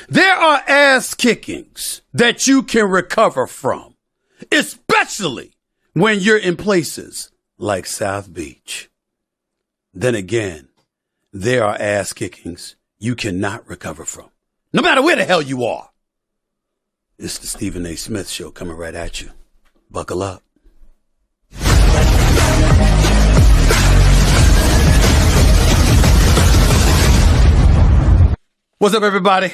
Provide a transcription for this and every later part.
There are ass kickings that you can recover from, especially when you're in places like South Beach. Then again, there are ass kickings you cannot recover from, no matter where the hell you are. It's the Stephen A. Smith Show coming right at you. Buckle up. What's up, everybody?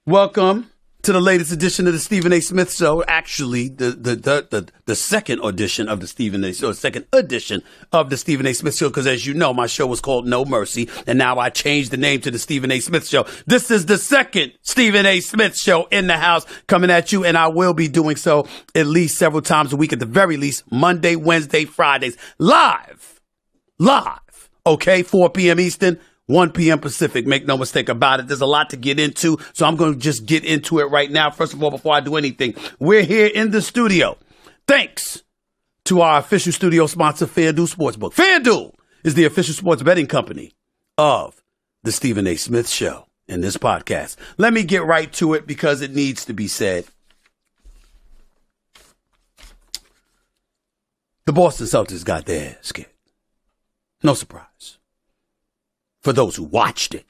Welcome to the latest edition of the Stephen A. Smith Show. Actually, the second edition of the Stephen A. Show, second edition of the Stephen A. Smith Show, because as you know, my show was called No Mercy, and now I changed the name to the Stephen A. Smith Show. This is the second Stephen A. Smith Show in the house coming at you, and I will be doing so at least several times a week, at the very least, Monday, Wednesday, Fridays, live, okay, 4 p.m. Eastern, 1 p.m. Pacific. Make no mistake about it. There's a lot to get into, so I'm going to just get into it right now. First of all, before I do anything, we're here in the studio. Thanks to our official studio sponsor, FanDuel Sportsbook. FanDuel is the official sports betting company of the Stephen A. Smith Show and this podcast. Let me get right to it because it needs to be said. The Boston Celtics got their ass kicked. No surprise. For those who watched it.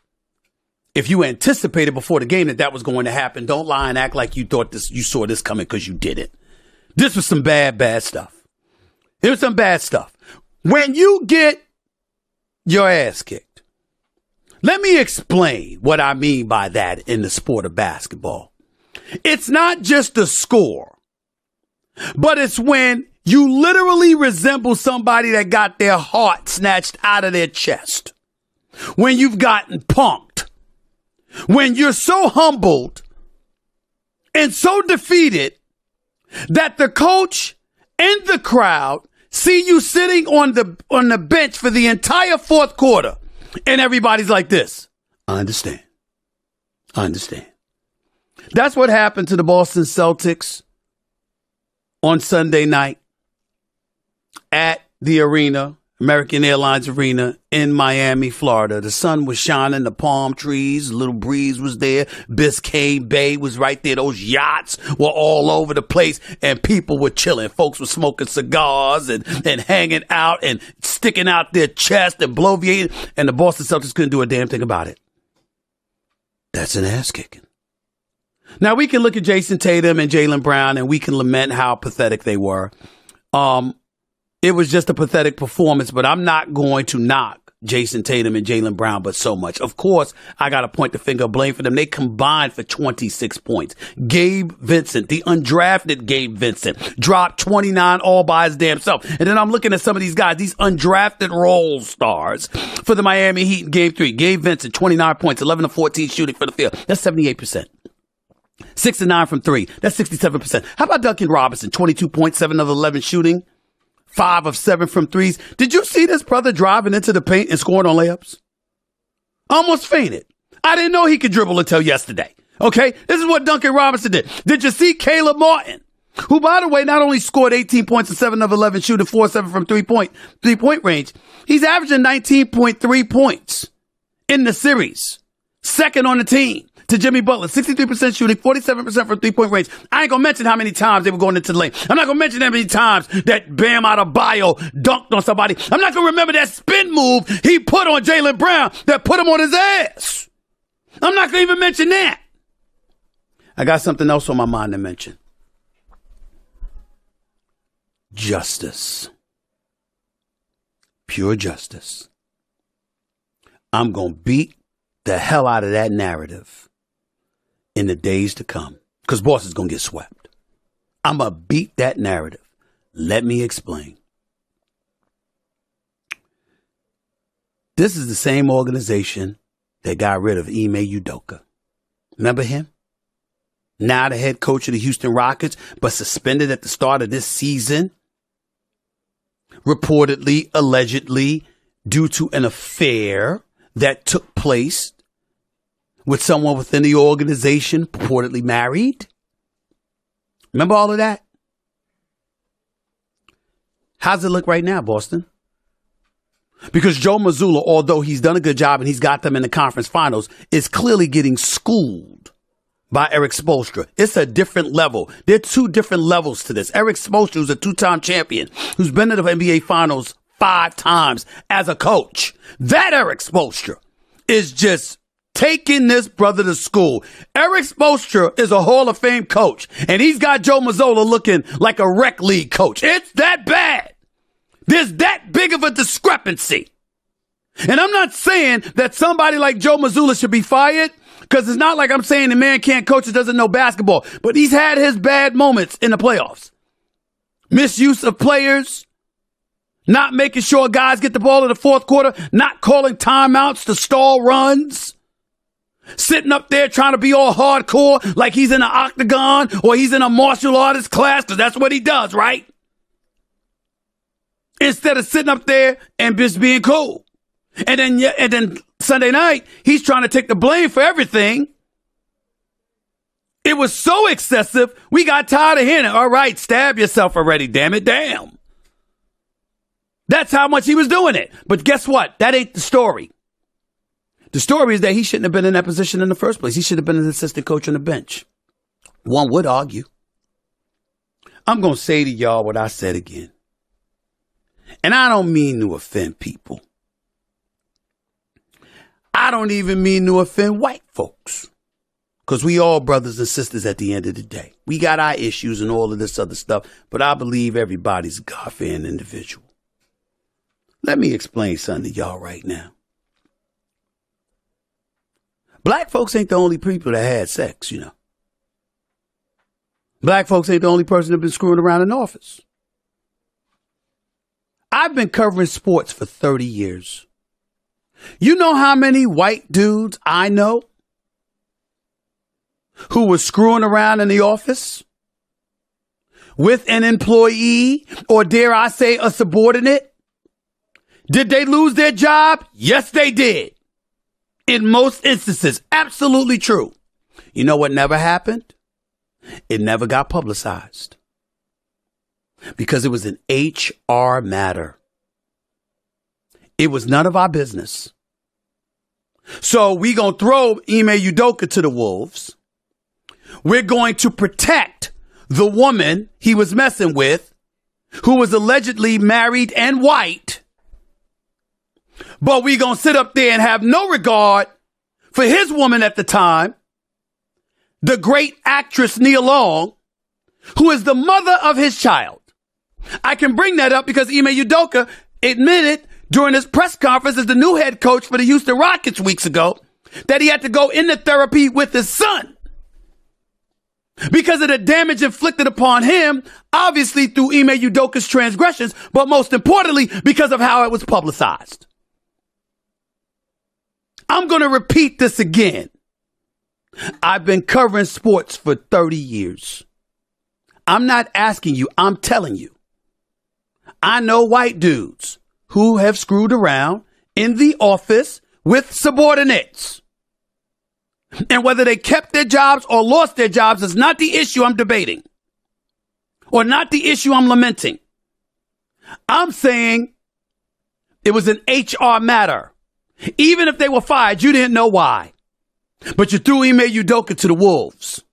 If you anticipated before the game that was going to happen, don't lie and act like you thought you saw this coming, because you didn't. This was some bad stuff. It was some bad stuff. When you get your ass kicked, let me explain what I mean by that in the sport of basketball. It's not just the score, but it's when you literally resemble somebody that got their heart snatched out of their chest. When you've gotten punked, when you're so humbled and so defeated that the coach and the crowd see you sitting on the bench for the entire fourth quarter, and everybody's like this. I understand. That's what happened to the Boston Celtics on Sunday night at the arena, American Airlines Arena in Miami, Florida. The sun was shining, the palm trees, a little breeze was there. Biscayne Bay was right there. Those yachts were all over the place, and people were chilling. Folks were smoking cigars and hanging out and sticking out their chest and bloviating, and the Boston Celtics couldn't do a damn thing about it. That's an ass kicking. Now, we can look at Jason Tatum and Jaylen Brown, and we can lament how pathetic they were. It was just a pathetic performance, but I'm not going to knock Jason Tatum and Jaylen Brown but so much. Of course, I got to point the finger of blame for them. They combined for 26 points. Gabe Vincent, the undrafted Gabe Vincent, dropped 29 all by his damn self. And then I'm looking at some of these guys, these undrafted role stars for the Miami Heat in Game 3. Gabe Vincent, 29 points, 11 of 14 shooting for the field. That's 78%. 6 of 9 from 3. That's 67%. How about Duncan Robinson, 22 points, 7 of 11 shooting? 5 of 7 from threes. Did you see this brother driving into the paint and scoring on layups? Almost fainted. I didn't know he could dribble until yesterday. Okay? This is what Duncan Robinson did. Did you see Caleb Martin, who, by the way, not only scored 18 points and 7 of 11 shooting, 4 of 7 from three-point range, he's averaging 19.3 points in the series. Second on the team to Jimmy Butler, 63% shooting, 47% from three-point range. I ain't going to mention how many times they were going into the lane. I'm not going to mention how many times that Bam Adebayo dunked on somebody. I'm not going to remember that spin move he put on Jaylen Brown that put him on his ass. I'm not going to even mention that. I got something else on my mind to mention. Justice. pure justice. I'm going to beat the hell out of that narrative in the days to come because Boston's going to get swept. I'm going to beat that narrative. Let me explain. This is the same organization that got rid of Ime Udoka. Remember him? Now the head coach of the Houston Rockets, but suspended at the start of this season. Reportedly, allegedly, due to an affair that took place with someone within the organization, purportedly married. Remember all of that? How's it look right now, Boston? Because Joe Mazzulla, although he's done a good job and he's got them in the conference finals, is clearly getting schooled by Eric Spoelstra. It's a different level. There are two different levels to this. Eric Spoelstra, who's a two-time champion, who's been to the NBA finals 5 times as a coach. That Eric Spoelstra is just taking this brother to school. Eric Spoelstra is a Hall of Fame coach, and he's got Joe Mazzulla looking like a rec league coach. It's that bad. There's that big of a discrepancy. And I'm not saying that somebody like Joe Mazzulla should be fired, because it's not like I'm saying the man can't coach and doesn't know basketball, but he's had his bad moments in the playoffs. Misuse of players, not making sure guys get the ball in the fourth quarter, not calling timeouts to stall runs, sitting up there trying to be all hardcore like he's in an octagon or he's in a martial artist class, because that's what he does, right? Instead of sitting up there and just being cool. And then Sunday night, he's trying to take the blame for everything. It was so excessive, we got tired of hearing it. All right, stab yourself already, damn it, damn. That's how much he was doing it. But guess what? That ain't the story. The story is that he shouldn't have been in that position in the first place. He should have been an assistant coach on the bench. One would argue. I'm going to say to y'all what I said again. And I don't mean to offend people. I don't even mean to offend white folks. Because we all brothers and sisters at the end of the day. We got our issues and all of this other stuff. But I believe everybody's a God-fearing individual. Let me explain something to y'all right now. Black folks ain't the only people that had sex, you know. Black folks ain't the only person that been screwing around in office. I've been covering sports for 30 years. You know how many white dudes I know who was screwing around in the office with an employee, or dare I say a subordinate? Did they lose their job? Yes, they did. In most instances, absolutely true. You know what never happened? It never got publicized. Because it was an HR matter. It was none of our business. So we going to throw Ime Udoka to the wolves. We're going to protect the woman he was messing with, who was allegedly married and white. But we going to sit up there and have no regard for his woman at the time, the great actress Nia Long, who is the mother of his child. I can bring that up because Ime Udoka admitted during his press conference as the new head coach for the Houston Rockets weeks ago that he had to go into therapy with his son because of the damage inflicted upon him, obviously through Ime Udoka's transgressions, but most importantly, because of how it was publicized. I'm going to repeat this again. I've been covering sports for 30 years. I'm not asking you, I'm telling you. I know white dudes who have screwed around in the office with subordinates. And whether they kept their jobs or lost their jobs is not the issue I'm debating, or not the issue I'm lamenting. I'm saying it was an HR matter. Even if they were fired, you didn't know why. But you threw Ime Udoka to the wolves.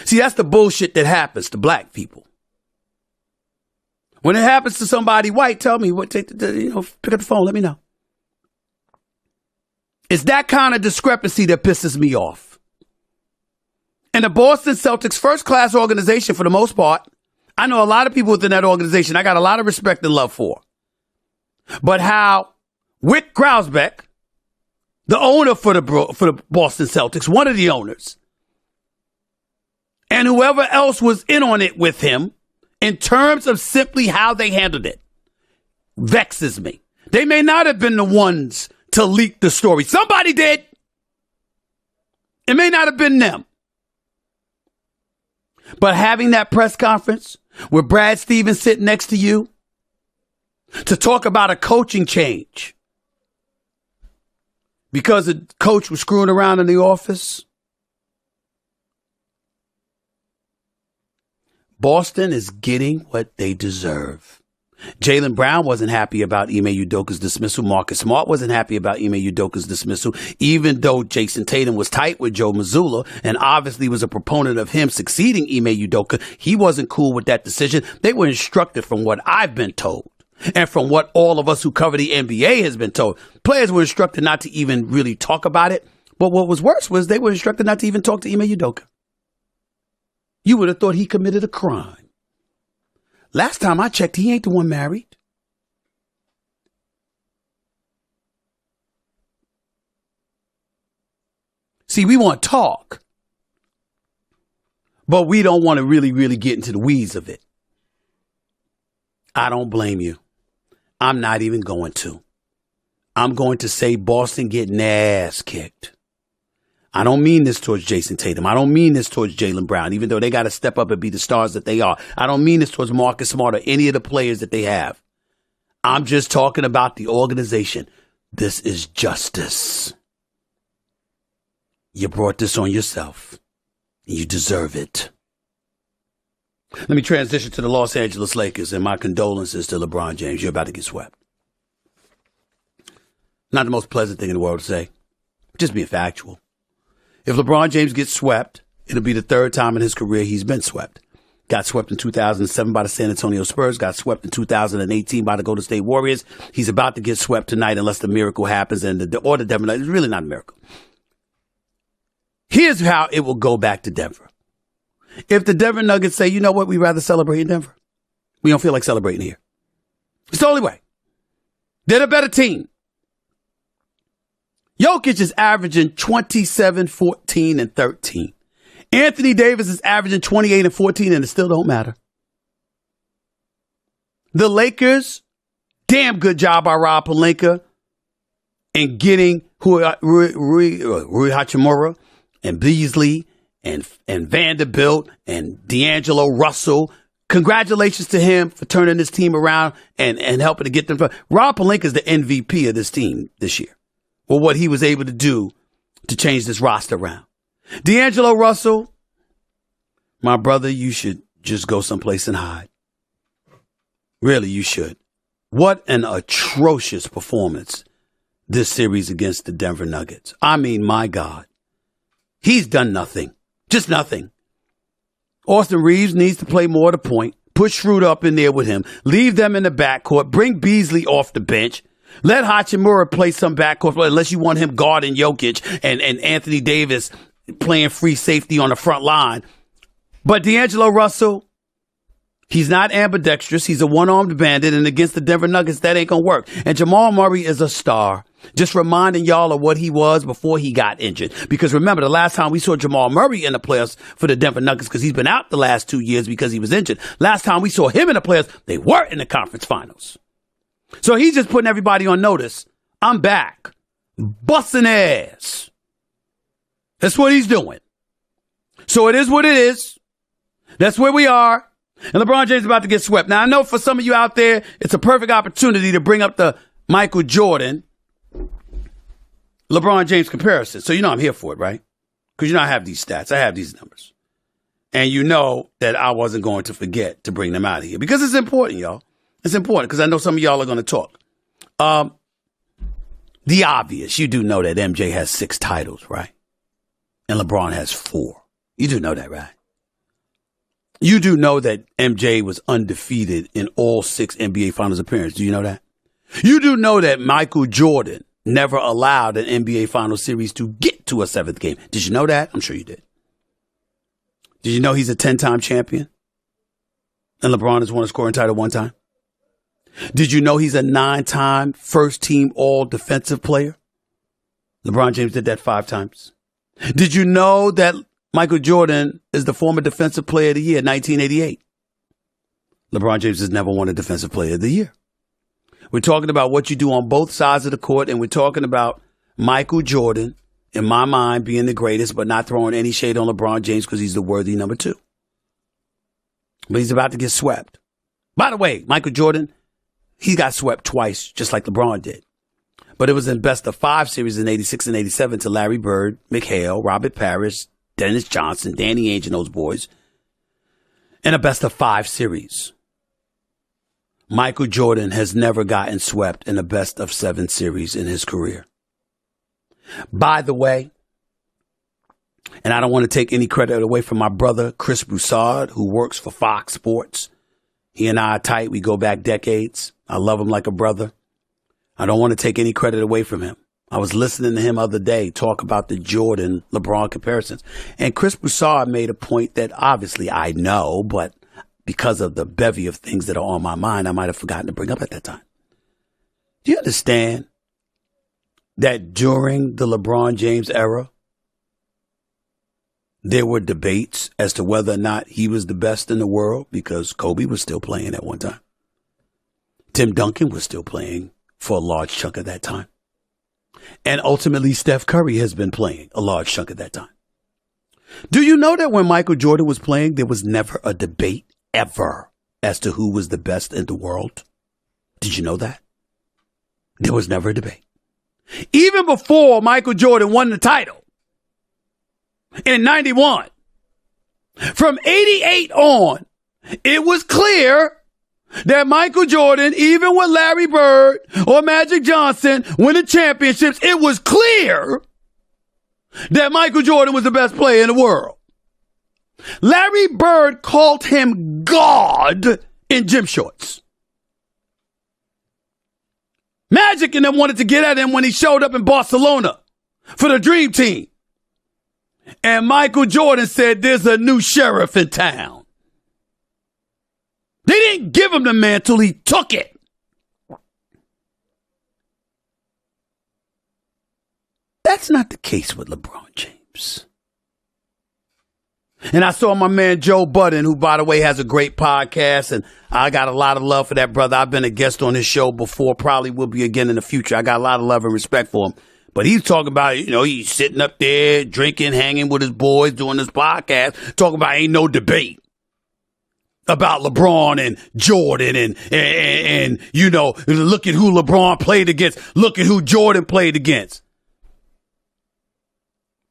See, that's the bullshit that happens to black people. When it happens to somebody white, tell me what. Pick up the phone. Let me know. It's that kind of discrepancy that pisses me off. And the Boston Celtics, first-class organization for the most part. I know a lot of people within that organization I got a lot of respect and love for. but how Wick Grausbeck, the owner for the Boston Celtics, one of the owners, and whoever else was in on it with him, in terms of simply how they handled it, vexes me. They may not have been the ones to leak the story. Somebody did. It may not have been them. But having that press conference with Brad Stevens sitting next to you to talk about a coaching change because the coach was screwing around in the office. Boston is getting what they deserve. Jaylen Brown wasn't happy about Ime Udoka's dismissal. Marcus Smart wasn't happy about Ime Udoka's dismissal, even though Jason Tatum was tight with Joe Mazzulla and obviously was a proponent of him succeeding Ime Udoka. He wasn't cool with that decision. They were instructed from what I've been told and from what all of us who cover the NBA has been told. Players were instructed not to even really talk about it. But what was worse was they were instructed not to even talk to Ime Udoka. You would have thought he committed a crime. Last time I checked, he ain't the one married. See, we want talk, but we don't want to really get into the weeds of it. I don't blame you. I'm not even going to. I'm going to say Boston getting their ass kicked. I don't mean this towards Jason Tatum. I don't mean this towards Jaylen Brown, even though they got to step up and be the stars that they are. I don't mean this towards Marcus Smart or any of the players that they have. I'm just talking about the organization. This is justice. You brought this on yourself. You deserve it. Let me transition to the Los Angeles Lakers, and my condolences to LeBron James. You're about to get swept. Not the most pleasant thing in the world to say. Just being factual. If LeBron James gets swept, it'll be the third time in his career he's been swept. Got swept in 2007 by the San Antonio Spurs. Got swept in 2018 by the Golden State Warriors. He's about to get swept tonight unless the miracle happens and the Denver Nuggets. It's really not a miracle. Here's how it will go back to Denver. If the Denver Nuggets say, you know what, we'd rather celebrate in Denver. We don't feel like celebrating here. It's the only way. They're the better team. Jokic is averaging 27, 14, and 13. Anthony Davis is averaging 28 and 14, and it still don't matter. The Lakers, damn good job by Rob Pelinka in getting Rui Hachimura and Beasley and Vanderbilt and D'Angelo Russell. Congratulations to him for turning this team around and helping to get them. Rob Pelinka is the MVP of this team this year. Or what he was able to do to change this roster around. D'Angelo Russell, my brother, you should just go someplace and hide. Really, you should. What an atrocious performance this series against the Denver Nuggets. I mean, my God. He's done nothing. Just nothing. Austin Reeves needs to play more to point. Put Schroeder up in there with him. Leave them in the backcourt. Bring Beasley off the bench. Let Hachimura play some backcourt unless you want him guarding Jokic and Anthony Davis playing free safety on the front line. But D'Angelo Russell, he's not ambidextrous. He's a one-armed bandit, and against the Denver Nuggets, that ain't going to work. And Jamal Murray is a star. Just reminding y'all of what he was before he got injured. Because remember, the last time we saw Jamal Murray in the playoffs for the Denver Nuggets, because he's been out the last 2 years because he was injured. Last time we saw him in the playoffs, they were in the conference finals. So he's just putting everybody on notice. I'm back. Busting ass. That's what he's doing. So it is what it is. That's where we are. And LeBron James is about to get swept. Now, I know for some of you out there, it's a perfect opportunity to bring up the Michael Jordan, LeBron James comparison. So you know I'm here for it, right? Because you know I have these stats. I have these numbers. And you know that I wasn't going to forget to bring them out of here. Because it's important, y'all. It's important because I know some of y'all are going to talk. The obvious. You do know that MJ has 6 titles, right? And LeBron has 4. You do know that, right? You do know that MJ was undefeated in all 6 NBA Finals appearances. Do you know that? You do know that Michael Jordan never allowed an NBA Finals series to get to a 7th game. Did you know that? I'm sure you did. Did you know he's a 10-time champion? And LeBron has won a scoring title 1 time? Did you know he's a 9-time first-team all-defensive player? LeBron James did that 5 times. Did you know that Michael Jordan is the former Defensive Player of the Year in 1988? LeBron James has never won a Defensive Player of the Year. We're talking about what you do on both sides of the court, and we're talking about Michael Jordan, in my mind, being the greatest, but not throwing any shade on LeBron James because he's the worthy number 2. But he's about to get swept. By the way, Michael Jordan, he got swept twice, just like LeBron did. But it was in best of 5 series in 86 and 87 to Larry Bird, McHale, Robert Parrish, Dennis Johnson, Danny Ainge, and those boys. In a best of 5 series. Michael Jordan has never gotten swept in a best of 7 series in his career. By the way, and I don't want to take any credit away from my brother, Chris Broussard, who works for Fox Sports. He and I are tight. We go back decades. I love him like a brother. I don't want to take any credit away from him. I was listening to him the other day talk about the Jordan-LeBron comparisons. And Chris Broussard made a point that obviously I know, but because of the bevy of things that are on my mind, I might have forgotten to bring up at that time. Do you understand that during the LeBron James era, there were debates as to whether or not he was the best in the world because Kobe was still playing at one time. Tim Duncan was still playing for a large chunk of that time. And ultimately, Steph Curry has been playing a large chunk of that time. Do you know that when Michael Jordan was playing, there was never a debate ever as to who was the best in the world? Did you know that? There was never a debate. Even before Michael Jordan won the title in 91, from 88 on, it was clear that Michael Jordan, even with Larry Bird or Magic Johnson winning championships, it was clear that Michael Jordan was the best player in the world. Larry Bird called him God in gym shorts. Magic and them wanted to get at him when he showed up in Barcelona for the Dream Team. And Michael Jordan said, there's a new sheriff in town. They didn't give him the mantle, he took it. That's not the case with LeBron James. And I saw my man Joe Budden, who, by the way, has a great podcast, and I got a lot of love for that brother. I've been a guest on his show before, probably will be again in the future. I got a lot of love and respect for him. But he's talking about, he's sitting up there, drinking, hanging with his boys, doing this podcast, talking about ain't no debate about LeBron and Jordan and look at who LeBron played against, look at who Jordan played against.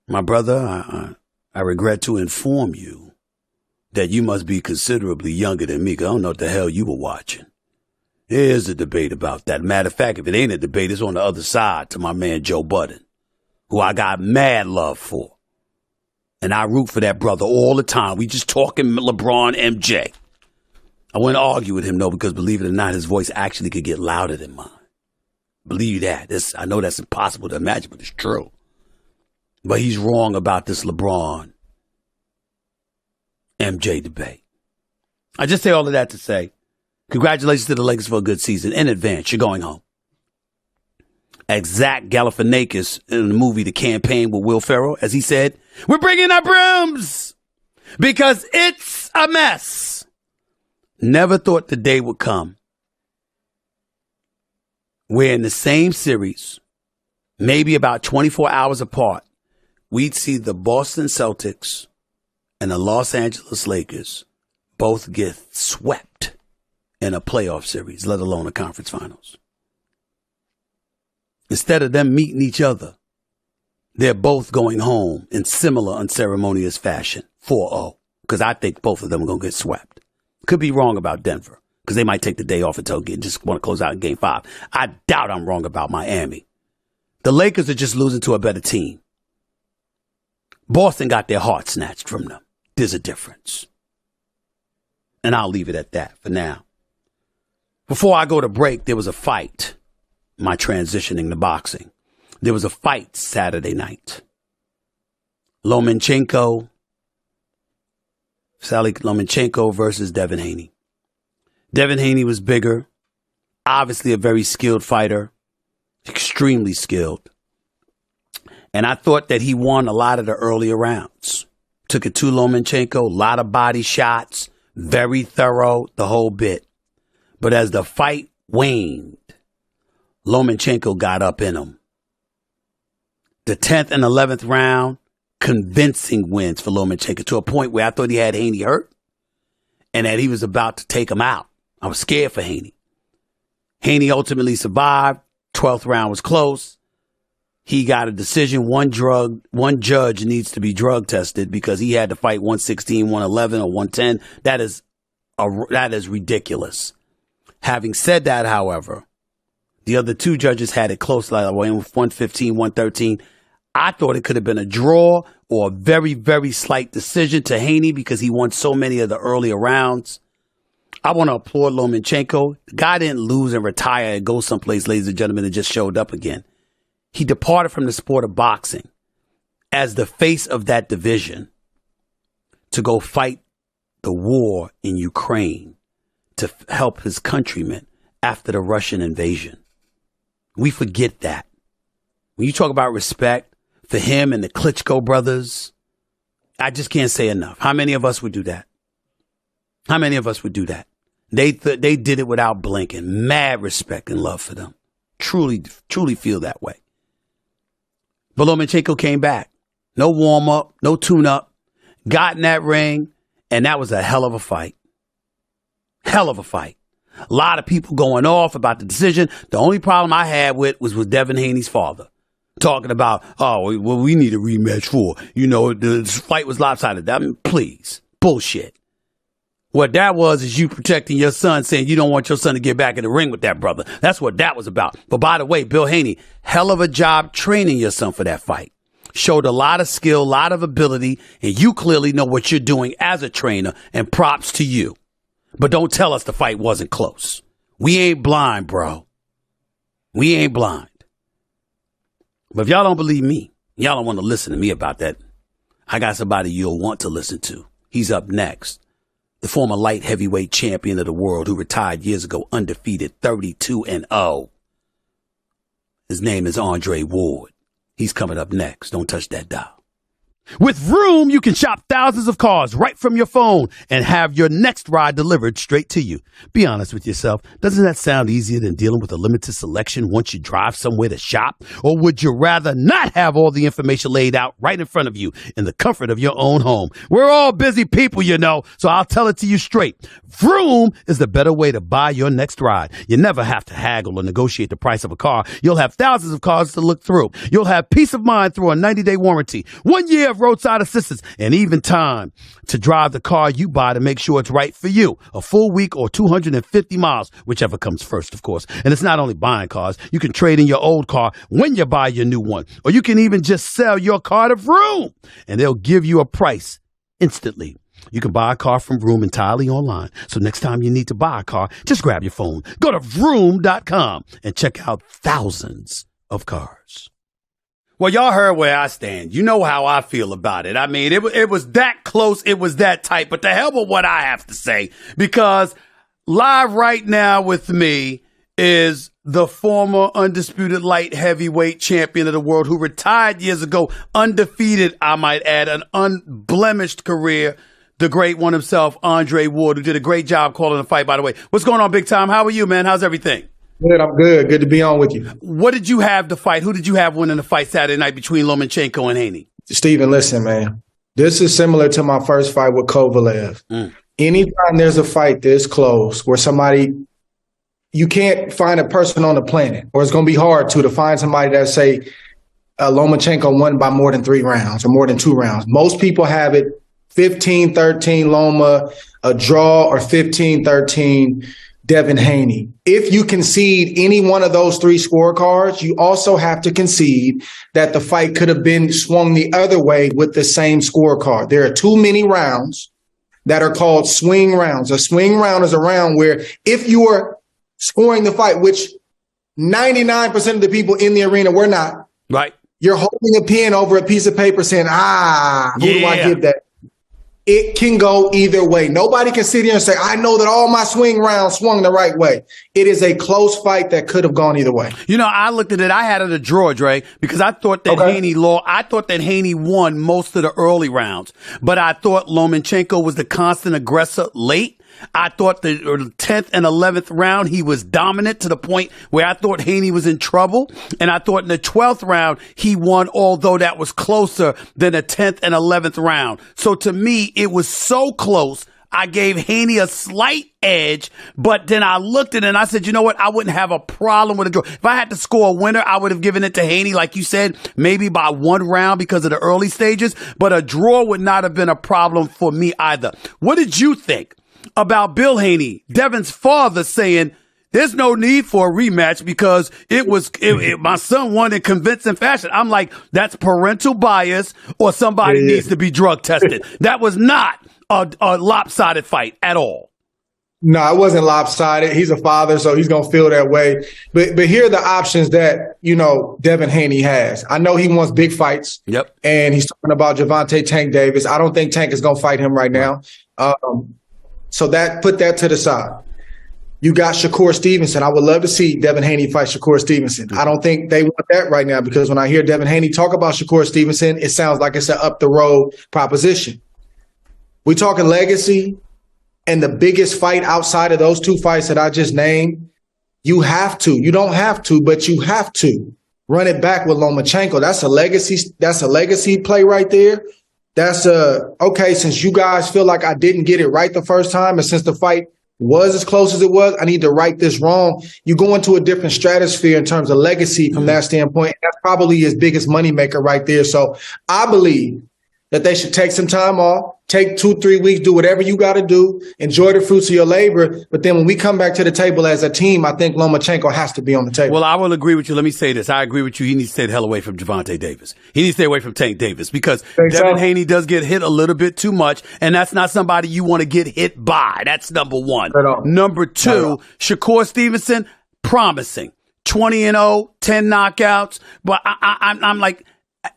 My brother, I regret to inform you that you must be considerably younger than me, 'cause I don't know what the hell you were watching. There's a debate about that. Matter of fact, if it ain't a debate, it's on the other side to my man Joe Budden, who I got mad love for. And I root for that brother all the time. We just talking LeBron, MJ. I wouldn't argue with him, though, because believe it or not, his voice actually could get louder than mine. Believe that. I know that's impossible to imagine, but it's true. But he's wrong about this LeBron MJ debate. I just say all of that to say, congratulations to the Lakers for a good season. In advance, you're going home. As Zach Galifianakis in the movie The Campaign with Will Ferrell, as he said, we're bringing our brooms because it's a mess. Never thought the day would come where in the same series, maybe about 24 hours apart, we'd see the Boston Celtics and the Los Angeles Lakers both get swept in a playoff series, let alone a conference finals. Instead of them meeting each other, they're both going home in similar unceremonious fashion, 4-0, because I think both of them are going to get swept. Could be wrong about Denver, because they might take the day off until just want to close out in Game 5. I doubt I'm wrong about Miami. The Lakers are just losing to a better team. Boston got their heart snatched from them. There's a difference. And I'll leave it at that for now. Before I go to break, there was a fight. My transitioning to boxing. There was a fight Saturday night. Sally Lomachenko versus Devin Haney. Devin Haney was bigger, Obviously a very skilled fighter, extremely skilled. And I thought that he won a lot of the earlier rounds. Took it to Lomachenko, a lot of body shots, very thorough, the whole bit. But as the fight waned, Lomachenko got up in him. The 10th and 11th round, convincing wins for Lomachenko to a point where I thought he had Haney hurt and that he was about to take him out. I was scared for Haney. Haney ultimately survived. 12th round was close. He got a decision. One judge needs to be drug tested because he had to fight 116, 111, or 110. That is ridiculous. Having said that, however, the other two judges had it close, like 115, 113. I thought it could have been a draw or a very, very slight decision to Haney because he won so many of the earlier rounds. I want to applaud Lomachenko. The guy didn't lose and retire and go someplace, ladies and gentlemen, and just showed up again. He departed from the sport of boxing as the face of that division to go fight the war in Ukraine to help his countrymen after the Russian invasion. We forget that. When you talk about respect for him and the Klitschko brothers, I just can't say enough. How many of us would do that? How many of us would do that? They did it without blinking. Mad respect and love for them. Truly, truly feel that way. But Lomachenko came back. No warm-up, no tune-up. Got in that ring, and that was a hell of a fight. Hell of a fight. A lot of people going off about the decision. The only problem I had was Devin Haney's father. Talking about, oh, well, we need a rematch for, the fight was lopsided. I mean, please. Bullshit. What that was is you protecting your son, saying you don't want your son to get back in the ring with that brother. That's what that was about. But by the way, Bill Haney, hell of a job training your son for that fight. Showed a lot of skill, a lot of ability, and you clearly know what you're doing as a trainer, and props to you. But don't tell us the fight wasn't close. We ain't blind, bro. We ain't blind. But if y'all don't believe me, y'all don't want to listen to me about that, I got somebody you'll want to listen to. He's up next. The former light heavyweight champion of the world who retired years ago, undefeated, 32-0. His name is Andre Ward. He's coming up next. Don't touch that dial. With Vroom, you can shop thousands of cars right from your phone and have your next ride delivered straight to you. Be honest with yourself. Doesn't that sound easier than dealing with a limited selection once you drive somewhere to shop? Or would you rather not have all the information laid out right in front of you in the comfort of your own home? We're all busy people, so I'll tell it to you straight. Vroom is the better way to buy your next ride. You never have to haggle or negotiate the price of a car. You'll have thousands of cars to look through. You'll have peace of mind through a 90-day warranty, 1 year of roadside assistance, and even time to drive the car you buy to make sure it's right for you. A full week or 250 miles, whichever comes first, of course. And it's not only buying cars. You can trade in your old car when you buy your new one. Or you can even just sell your car to Vroom, and they'll give you a price instantly. You can buy a car from Vroom entirely online. So next time you need to buy a car, just grab your phone, go to Vroom.com, and check out thousands of cars. Well, y'all heard where I stand. You know how I feel about it. I mean, it was that close. It was that tight. But the hell with what I have to say, because live right now with me is the former undisputed light heavyweight champion of the world who retired years ago, undefeated, I might add, an unblemished career. The great one himself, Andre Ward, who did a great job calling the fight, by the way. What's going on, Big Time? How are you, man? How's everything? Good, I'm good. Good to be on with you. What did you have to fight? Who did you have winning the fight Saturday night between Lomachenko and Haney? Steven, listen, man. This is similar to my first fight with Kovalev. Anytime there's a fight this close where you can't find a person on the planet, or it's going to be hard to find somebody that say Lomachenko won by more than 3 rounds or more than 2 rounds. Most people have it 15-13 Loma, a draw, or 15-13 Devin Haney. If you concede any one of those 3 scorecards, you also have to concede that the fight could have been swung the other way with the same scorecard. There are too many rounds that are called swing rounds. A swing round is a round where if you are scoring the fight, which 99% of the people in the arena were not, right? You're holding a pen over a piece of paper saying, who do I give that? It can go either way. Nobody can sit here and say, I know that all my swing rounds swung the right way. It is a close fight that could have gone either way. You know, I looked at it. I had it a draw, Dre, because I thought that I thought that Haney won most of the early rounds. But I thought Lomachenko was the constant aggressor late. I thought the 10th and 11th round, he was dominant to the point where I thought Haney was in trouble. And I thought in the 12th round, he won, although that was closer than the 10th and 11th round. So to me, it was so close. I gave Haney a slight edge, but then I looked at it and I said, you know what? I wouldn't have a problem with a draw. If I had to score a winner, I would have given it to Haney, like you said, maybe by one round because of the early stages, but a draw would not have been a problem for me either. What did you think about Bill Haney, Devin's father, saying there's no need for a rematch because my son won in convincing fashion? I'm like, that's parental bias or somebody needs to be drug tested. That was not a lopsided fight at all. No, it wasn't lopsided. He's a father, so he's going to feel that way. But here are the options that, Devin Haney has. I know he wants big fights. Yep. And he's talking about Gervonta Tank Davis. I don't think Tank is going to fight him right now. So put that to the side. You got Shakur Stevenson. I would love to see Devin Haney fight Shakur Stevenson. I don't think they want that right now because when I hear Devin Haney talk about Shakur Stevenson, it sounds like it's an up-the-road proposition. We talking legacy, and the biggest fight outside of those two fights that I just named, you have to. You don't have to, but you have to run it back with Lomachenko. That's a legacy play right there. That's okay, since you guys feel like I didn't get it right the first time, and since the fight was as close as it was, I need to right this wrong. You go into a different stratosphere in terms of legacy from that standpoint. That's probably his biggest moneymaker right there. So I believe that they should take some time off, take 2-3 weeks, do whatever you got to do, enjoy the fruits of your labor. But then when we come back to the table as a team, I think Lomachenko has to be on the table. Well, I will agree with you. Let me say this. I agree with you. He needs to stay the hell away from Gervonta Davis. He needs to stay away from Tank Davis because Devin Haney does get hit a little bit too much, and that's not somebody you want to get hit by. That's number one. Number two, Shakur Stevenson, promising. 20-0, 10 knockouts. But I'm like,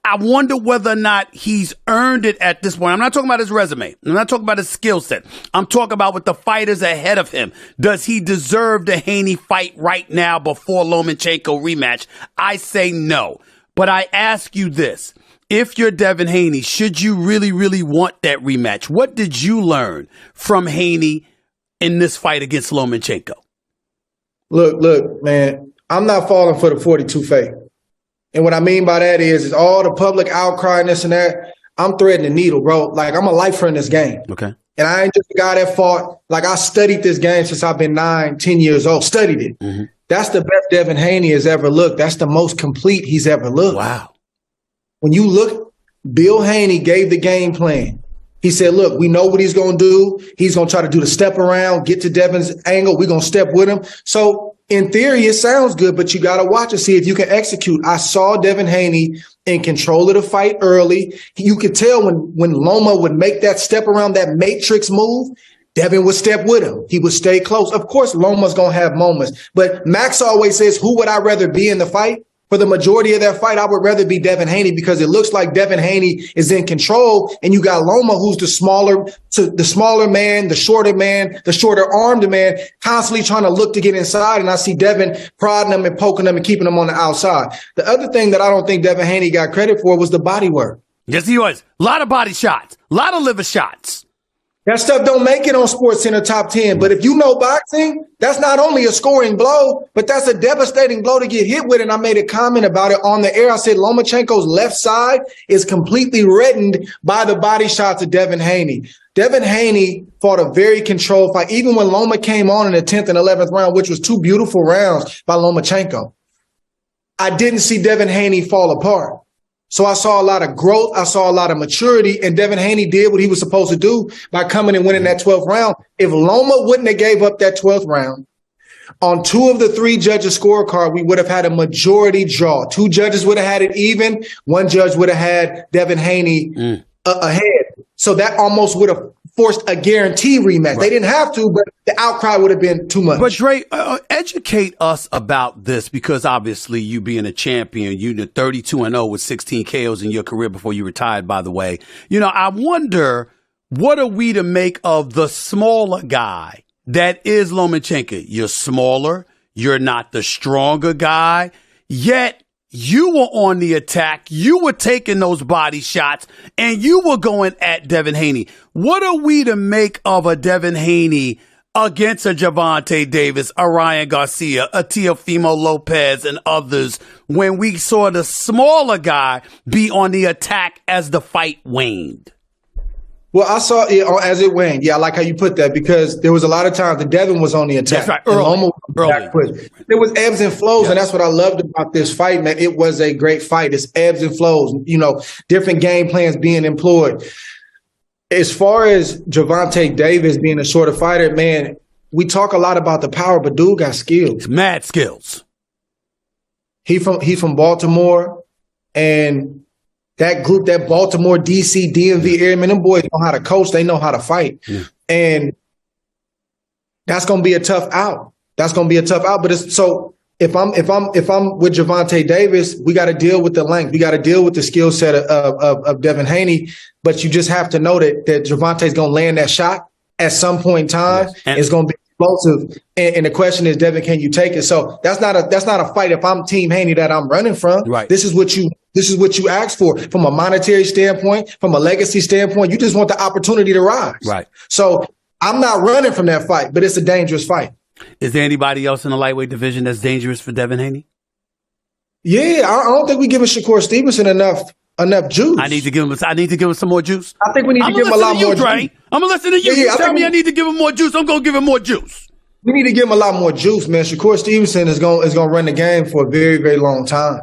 I wonder whether or not he's earned it at this point. I'm not talking about his resume. I'm not talking about his skill set. I'm talking about with the fighters ahead of him. Does he deserve the Haney fight right now before Lomachenko rematch? I say no. But I ask you this. If you're Devin Haney, should you really, really want that rematch? What did you learn from Haney in this fight against Lomachenko? Look, man, I'm not falling for the 42 fake. And what I mean by that is all the public outcry and this and that. I'm threading the needle, bro. Like, I'm a lifer in this game. Okay. And I ain't just a guy that fought. Like, I studied this game since I've been 9, 10 years old. Studied it. Mm-hmm. That's the best Devin Haney has ever looked. That's the most complete he's ever looked. Wow. When you look, Bill Haney gave the game plan. He said, look, we know what he's going to do. He's going to try to do the step around, get to Devin's angle. We're going to step with him. So, in theory, it sounds good, but you got to watch and see if you can execute. I saw Devin Haney in control of the fight early. You could tell when Loma would make that step around, that matrix move, Devin would step with him. He would stay close. Of course, Loma's going to have moments. But Max always says, who would I rather be in the fight? For the majority of that fight, I would rather be Devin Haney because it looks like Devin Haney is in control, and you got Loma, who's the smaller man, the shorter armed man, constantly trying to look to get inside. And I see Devin prodding him and poking him and keeping him on the outside. The other thing that I don't think Devin Haney got credit for was the body work. Yes, he was. A lot of body shots, a lot of liver shots. That stuff don't make it on SportsCenter top 10. But if you know boxing, that's not only a scoring blow, but that's a devastating blow to get hit with. And I made a comment about it on the air. I said Lomachenko's left side is completely reddened by the body shots of Devin Haney. Devin Haney fought a very controlled fight. Even when Loma came on in the 10th and 11th round, which was two beautiful rounds by Lomachenko, I didn't see Devin Haney fall apart. So I saw a lot of growth. I saw a lot of maturity. And Devin Haney did what he was supposed to do by coming and winning that 12th round. If Loma wouldn't have gave up that 12th round, on 2 of the 3 judges' scorecard, we would have had a majority draw. 2 judges would have had it even. 1 judge would have had Devin Haney ahead. So that almost would have forced a guarantee rematch. Right. They didn't have to, but the outcry would have been too much. But Dre, educate us about this because obviously you being a champion, you did 32-0 with 16 KOs in your career before you retired, by the way. You know, I wonder what are we to make of the smaller guy that is Lomachenko? You're smaller. You're not the stronger guy. Yet you were on the attack. You were taking those body shots, and you were going at Devin Haney. What are we to make of a Devin Haney against a Gervonta Davis, a Ryan Garcia, a Teofimo Lopez, and others when we saw the smaller guy be on the attack as the fight waned? Well, I saw it as it waned. Yeah, I like how you put that, because there was a lot of times that Devin was on the attack. That's right. Early. There was ebbs and flows, and that's what I loved about this fight, man. It was a great fight. It's ebbs and flows, different game plans being employed. As far as Gervonta Davis being a shorter fighter, man, we talk a lot about the power, but dude got skills. Mad skills. He's from Baltimore, and that group, that Baltimore, DC, DMV area, man, them boys know how to coach. They know how to fight. Yeah. And that's going to be a tough out. But if I'm with Gervonta Davis, we got to deal with the length. We got to deal with the skill set of Devin Haney. But you just have to know that Gervonta is going to land that shot at some point in time. Yes. It's going to be explosive. And the question is, Devin, can you take it? So that's not a fight if I'm Team Haney that I'm running from. Right. This is what you asked for from a monetary standpoint, from a legacy standpoint. You just want the opportunity to rise. Right. So I'm not running from that fight, but it's a dangerous fight. Is there anybody else in the lightweight division that's dangerous for Devin Haney? Yeah, I don't think we're giving Shakur Stevenson enough juice. I need to give him some more juice. I think we need to give him a lot more juice. I'm gonna listen to you. You tell me I need to give him more juice. I'm gonna give him more juice. We need to give him a lot more juice, man. Shakur Stevenson is gonna run the game for a very, very long time,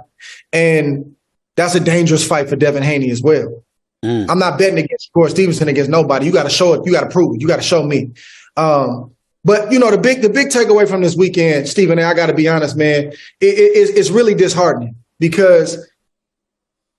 and that's a dangerous fight for Devin Haney as well. I'm not betting against Shakur Stevenson against nobody. You got to show it. You got to prove it. You got to show me. But the big takeaway from this weekend, Stephen, I got to be honest, man, it's really disheartening because,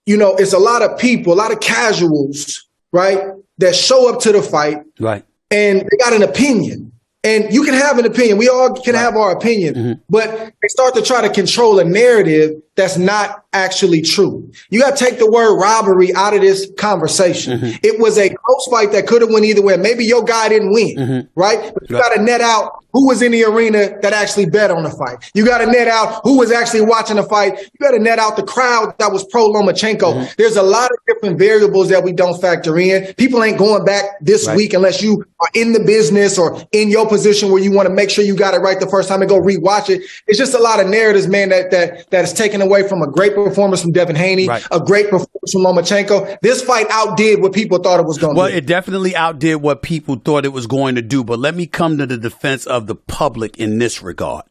it's a lot of people, a lot of casuals, right, that show up to the fight, right, and they got an opinion. And you can have an opinion. We all can have our opinion, but they start to try to control a narrative that's not actually true. You got to take the word robbery out of this conversation. It was a close fight that could have went either way. Maybe your guy didn't win, right? But you got to net out who was in the arena that actually bet on the fight. You got to net out who was actually watching the fight. You got to net out the crowd that was pro Lomachenko. There's a lot of different variables that we don't factor in. People ain't going back this week unless you are in the business or in your position where you want to make sure you got it right the first time and go rewatch it. It's just a lot of narratives, man, that is taken away from a great performance from Devin Haney, a great performance from Lomachenko. This fight outdid what people thought it was going to do. Well, it definitely outdid what people thought it was going to do. But let me come to the defense of the public in this regard.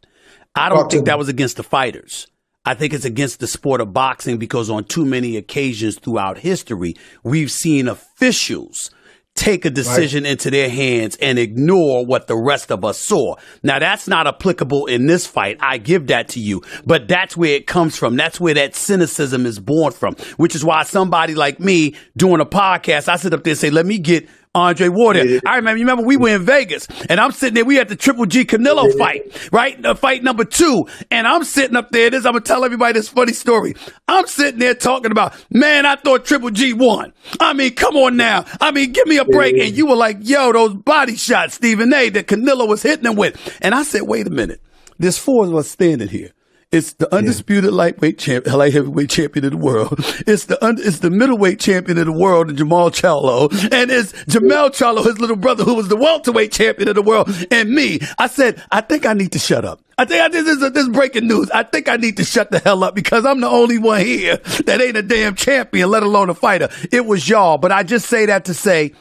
I don't think that was against the fighters. I think it's against the sport of boxing because on too many occasions throughout history, we've seen officials take a decision into their hands and ignore what the rest of us saw. Now, that's not applicable in this fight. I give that to you. But that's where it comes from. That's where that cynicism is born from, which is why somebody like me doing a podcast, I sit up there and say, let me get Andre Ward. I remember we were in Vegas and I'm sitting there. We had the Triple G Canelo fight, right? Fight number 2. And I'm sitting up there. I'm going to tell everybody this funny story. I'm sitting there talking about, man, I thought Triple G won. I mean, come on now. I mean, give me a break. And you were like, yo, those body shots, Stephen A, that Canelo was hitting him with. And I said, wait a minute. There's 4 of us standing here. It's the undisputed light heavyweight champion of the world. It's the middleweight champion of the world, Jamal Charlo, and it's Jamal Charlo, his little brother, who was the welterweight champion of the world, and me. I said, I think I need to shut up. This is breaking news. I think I need to shut the hell up because I'm the only one here that ain't a damn champion, let alone a fighter. It was y'all, but I just say that to say,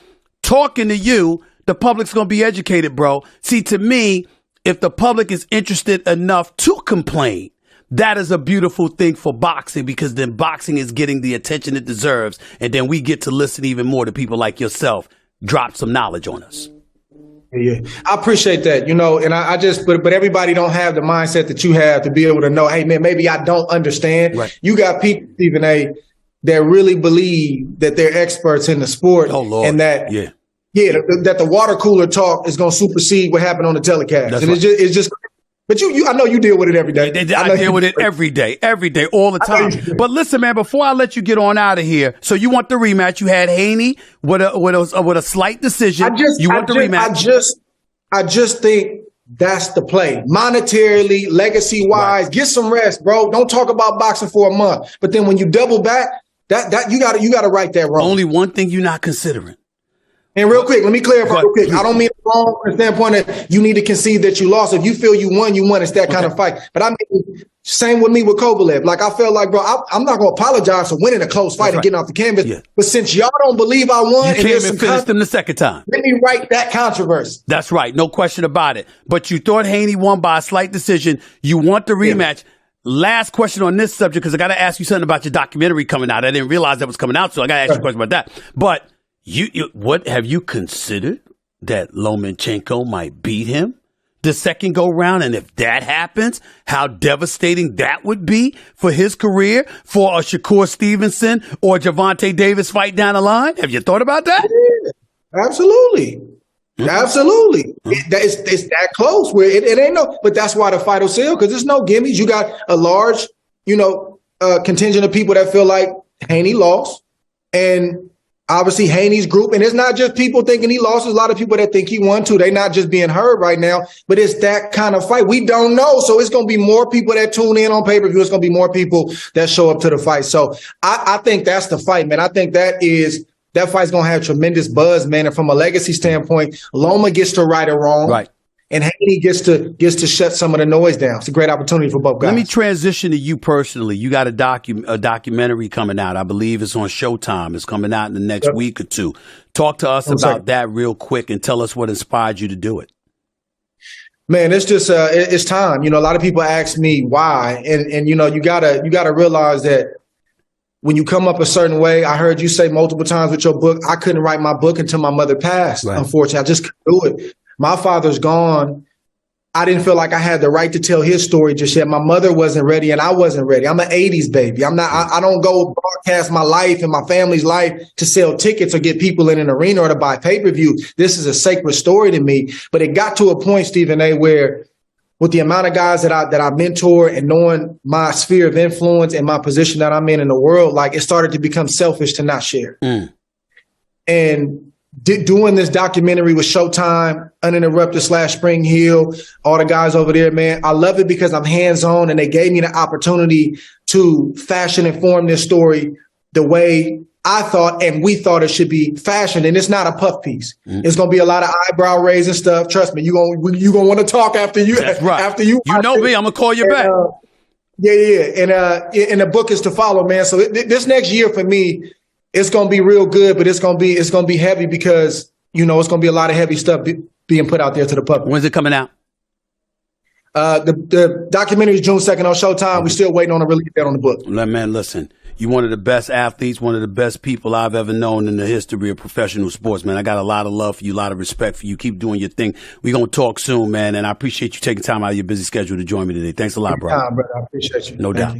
talking to you, the public's gonna be educated, bro. See, to me, if the public is interested enough to complain, that is a beautiful thing for boxing because then boxing is getting the attention it deserves. And then we get to listen even more to people like yourself, drop some knowledge on us. Yeah, I appreciate that, and I just, but everybody don't have the mindset that you have to be able to know, hey, man, maybe I don't understand. Right. You got people, Stephen A., that really believe that they're experts in the sport. Oh, Lord. And that, that the water cooler talk is going to supersede what happened on the telecast. That's and right. it's just But I know you deal with it every day. I deal with it every day, all the time. But listen, man, before I let you get on out of here, so you want the rematch? You had Haney with a slight decision. You want the rematch? I just think that's the play. Monetarily, legacy-wise, right. Get some rest, bro. Don't talk about boxing for a month. But then when you double back, that you gotta right that wrong. Only one thing you're not considering. And real quick, let me clarify real quick. I don't mean it wrong from the standpoint that you need to concede that you lost. If you feel you won, you won. It's that kind of fight. But I mean, same with me with Kovalev. Like, I felt like, bro, I'm not going to apologize for winning a close fight and getting off the canvas. Yeah. But since y'all don't believe I won, you came and finished him the second time. Let me right that controversy. That's right. No question about it. But you thought Haney won by a slight decision. You want the rematch. Yeah. Last question on this subject, because I got to ask you something about your documentary coming out. I didn't realize that was coming out, so I got to ask you a question about that. But what have you considered that Lomachenko might beat him the second go round? And if that happens, how devastating that would be for his career, for a Shakur Stevenson or Gervonta Davis fight down the line? Have you thought about that? Yeah, absolutely. Mm-hmm. Absolutely. Mm-hmm. It's that close where it ain't no, but that's why the fight will sell, because there's no gimmies. You got a large, contingent of people that feel like Haney lost, and obviously Haney's group, and it's not just people thinking he lost. There's a lot of people that think he won too. They're not just being heard right now, but it's that kind of fight. We don't know. So it's going to be more people that tune in on pay-per-view. It's going to be more people that show up to the fight. So I think that's the fight, man. I think that fight's going to have tremendous buzz, man. And from a legacy standpoint, Loma gets to right or wrong. Right. And Haney gets to shut some of the noise down. It's a great opportunity for both guys. Let me transition to you personally. You got a documentary coming out. I believe it's on Showtime. It's coming out in the next week or two. Talk to us about that real quick and tell us what inspired you to do it. Man, it's just it's time. A lot of people ask me why, and you gotta realize that when you come up a certain way, I heard you say multiple times with your book, I couldn't write my book until my mother passed. Right. Unfortunately, I just couldn't do it. My father's gone. I didn't feel like I had the right to tell his story just yet. My mother wasn't ready and I wasn't ready. I'm an 80s baby. I don't go broadcast my life and my family's life to sell tickets or get people in an arena or to buy pay-per-view. This is a sacred story to me. But it got to a point, Stephen A., where with the amount of guys that I mentor and knowing my sphere of influence and my position that I'm in the world, like, it started to become selfish to not share. And doing this documentary with Showtime, Uninterrupted / Spring Hill, all the guys over there, man, I love it because I'm hands-on and they gave me the opportunity to fashion and form this story the way I thought and we thought it should be fashioned. And it's not a puff piece. It's going to be a lot of eyebrow raising stuff. Trust me, you're gonna want to talk after you. That's right. After you know me, I'm going to call you back. And the book is to follow, man. So this next year for me, it's going to be real good, but it's going to be heavy because, it's going to be a lot of heavy stuff being put out there to the public. When's it coming out? The documentary is June 2nd on Showtime. We're still waiting on a release date on the book. Man, listen, you're one of the best athletes, one of the best people I've ever known in the history of professional sports, man. I got a lot of love for you, a lot of respect for you. Keep doing your thing. We're going to talk soon, man, and I appreciate you taking time out of your busy schedule to join me today. Thanks a lot, bro. Brother. I appreciate you. No doubt.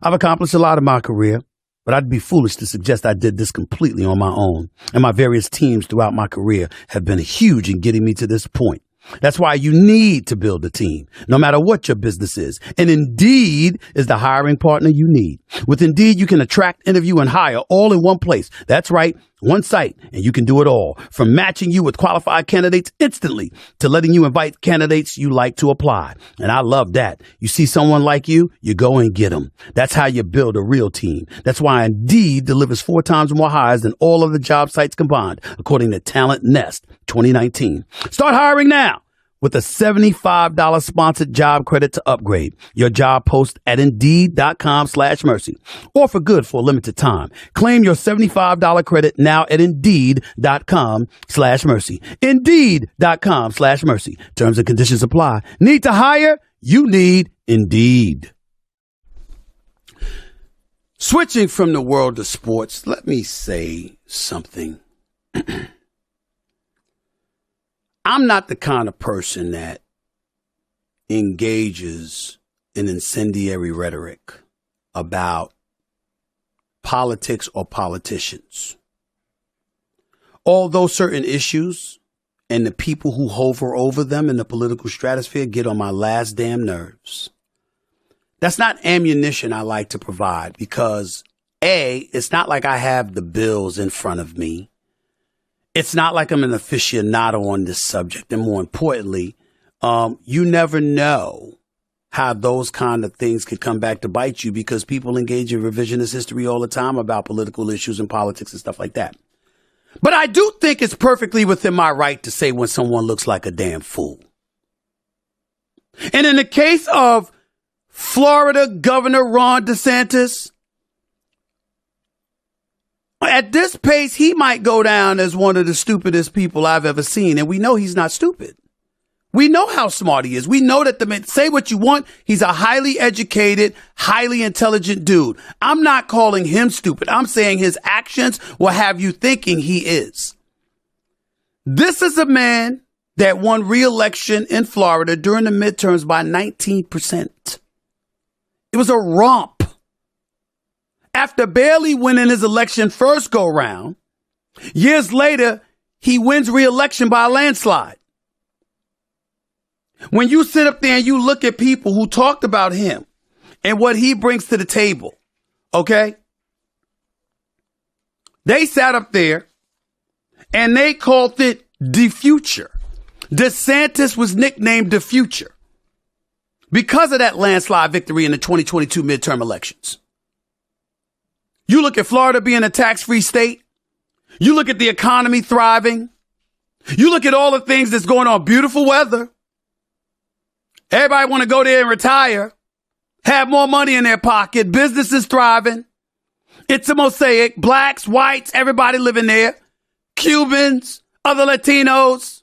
I've accomplished a lot in my career, but I'd be foolish to suggest I did this completely on my own. And my various teams throughout my career have been huge in getting me to this point. That's why you need to build a team, no matter what your business is. And Indeed is the hiring partner you need. With Indeed, you can attract, interview, and hire all in one place. That's right, one site, and you can do it all. From matching you with qualified candidates instantly to letting you invite candidates you like to apply. And I love that. You see someone like you go and get them. That's how you build a real team. That's why Indeed delivers 4 times more hires than all of the job sites combined, according to Talent Nest 2019. Start hiring now with a $75 sponsored job credit to upgrade your job post at Indeed.com/mercy. Offer good for a limited time. Claim your $75 credit now at Indeed.com/mercy. Indeed.com/mercy. Terms and conditions apply. Need to hire? You need Indeed. Switching from the world of sports, let me say something. I'm not the kind of person that engages in incendiary rhetoric about politics or politicians. Although certain issues and the people who hover over them in the political stratosphere get on my last damn nerves. That's not ammunition I like to provide because, A, it's not like I have the bills in front of me. It's not like I'm an aficionado on this subject. And more importantly, you never know how those kind of things could come back to bite you because people engage in revisionist history all the time about political issues and politics and stuff like that. But I do think it's perfectly within my right to say when someone looks like a damn fool. And in the case of Florida Governor Ron DeSantis, at this pace, he might go down as one of the stupidest people I've ever seen. And we know he's not stupid. We know how smart he is. We know that say what you want. He's a highly educated, highly intelligent dude. I'm not calling him stupid. I'm saying his actions will have you thinking he is. This is a man that won re-election in Florida during the midterms by 19%. It was a romp. After barely winning his election first go round, years later, he wins re-election by a landslide. When you sit up there and you look at people who talked about him and what he brings to the table, okay? They sat up there and they called it the future. DeSantis was nicknamed the future because of that landslide victory in the 2022 midterm elections. You look at Florida being a tax-free state. You look at the economy thriving. You look at all the things that's going on, beautiful weather. Everybody want to go there and retire, have more money in their pocket, businesses thriving. It's a mosaic, blacks, whites, everybody living there, Cubans, other Latinos.